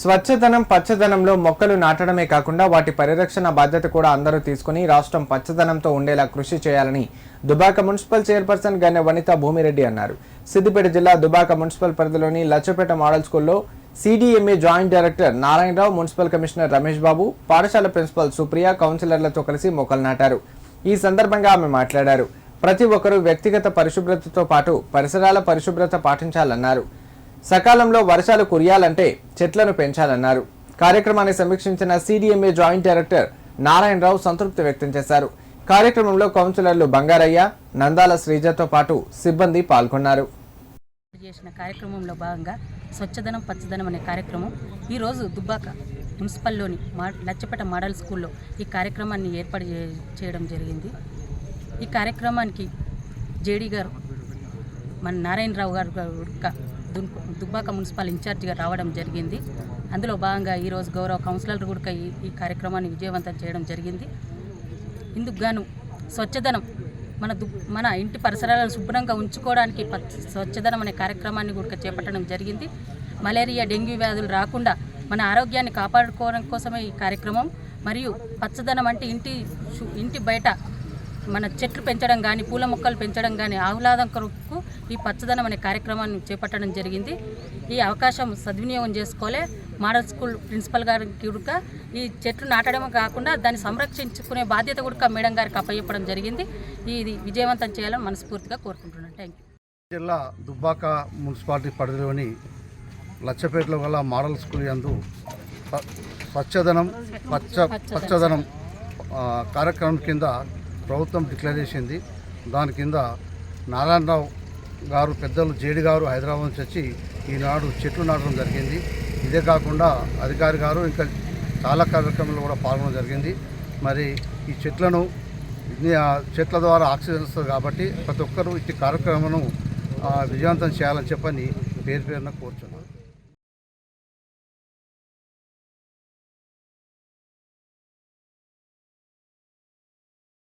స్వచ్ఛదనం పచ్చదనంలో మొక్కలు నాటడమే కాకుండా వాటి పరిరక్షణ బాధ్యత కూడా అందరూ తీసుకుని రాష్ట్రం పచ్చదనంతో ఉండేలా కృషి చేయాలని దుబాక మున్సిపల్ చైర్పర్సన్ గన్నె వనిత భూమిరెడ్డి అన్నారు. సిద్దిపేట జిల్లా దుబాక మున్సిపల్ పరిధిలోని లచ్చపేట మోడల్ స్కూల్లో CDMA joint director Narayanarao, municipal commissioner Ramesh Babu, పాఠశాల ప్రిన్సిపల్ సుప్రియ కౌన్సిలర్లతో కలిసి మొక్కలు నాటారు. ఈ సందర్భంగా ఆమె మాట్లాడారు. ప్రతి ఒక్కరూ వ్యక్తిగత పరిశుభ్రతతో పాటు పరిసరాల పరిశుభ్రత పాటించాలన్నారు. సకాలంలో వర్షాలు కురియాలంటే చెట్లను పెంచాలన్నారు. కార్యక్రమాన్ని సమీక్షించిన సిడిఎంఏ జాయింట్ డైరెక్టర్ నారాయణరావు సంతృప్తి వ్యక్తం చేశారు. కార్యక్రమంలో కౌన్సిలర్లు బంగారయ్య, నందాల శ్రీజతో పాటు సిబ్బంది పాల్గొన్నారు. చేసిన కార్యక్రమంలో భాగంగా స్వచ్ఛదనం పచ్చదనం అనే కార్యక్రమం ఈరోజు దుబ్బాక మున్సిపల్లోని లచ్చపేట మోడల్ స్కూల్లో ఈ కార్యక్రమాన్ని ఏర్పాటు చేయడం జరిగింది. ఈ కార్యక్రమానికి జేడీ గారు మన నారాయణరావు గారు దుబ్బాక మున్సిపల్ ఇన్ఛార్జిగా రావడం జరిగింది. అందులో భాగంగా ఈరోజు గౌరవ కౌన్సిలర్ కూడా ఈ కార్యక్రమాన్ని విజయవంతం చేయడం జరిగింది. ఇందుకు గాను స్వచ్ఛదనం మన ఇంటి పరిసరాలను శుభ్రంగా ఉంచుకోవడానికి స్వచ్ఛదనం అనే కార్యక్రమాన్ని కూడా చేపట్టడం జరిగింది. మలేరియా, డెంగ్యూ వ్యాధులు రాకుండా మన ఆరోగ్యాన్ని కాపాడుకోవడం కోసమే ఈ కార్యక్రమం. మరియు పచ్చదనం అంటే ఇంటి బయట మన చెట్లు పెంచడం కానీ, పూల మొక్కలు పెంచడం కానీ ఆహ్లాదం కొరకు ఈ పచ్చదనం అనే కార్యక్రమాన్ని చేపట్టడం జరిగింది. ఈ అవకాశం సద్వినియోగం చేసుకోలే. మోడల్ స్కూల్ ప్రిన్సిపల్ గారికి కూడా ఈ చెట్లు నాటడమే కాకుండా దాన్ని సంరక్షించుకునే బాధ్యత కూడా మేడం గారికి అప్పచెప్పడం జరిగింది. ఇది విజయవంతం చేయాలని మనస్ఫూర్తిగా కోరుకుంటున్నాను. Thank you. జిల్లా దుబ్బాక మున్సిపాలిటీ పరిధిలోని లచ్చపేటలో గల మోడల్ స్కూల్ యందు స్వచ్ఛదనం పచ్చదనం కార్యక్రమం కింద ప్రభుత్వం డిక్లేర్ చేసింది. దాని కింద నారాయణరావు గారు, పెద్దలు జేడి గారు హైదరాబాద్ నుంచి వచ్చి ఈనాడు చెట్లు నాటడం జరిగింది. ఇదే కాకుండా అధికారి గారు ఇంకా చాలా కార్యక్రమాల్లో కూడా పాల్గొనడం జరిగింది. మరి ఈ చెట్ల ద్వారా ఆక్సిజన్ వస్తుంది కాబట్టి ప్రతి ఒక్కరూ ఈ కార్యక్రమం విజయవంతం చేయాలని చెప్పని పేరున కోరుచున్నాను.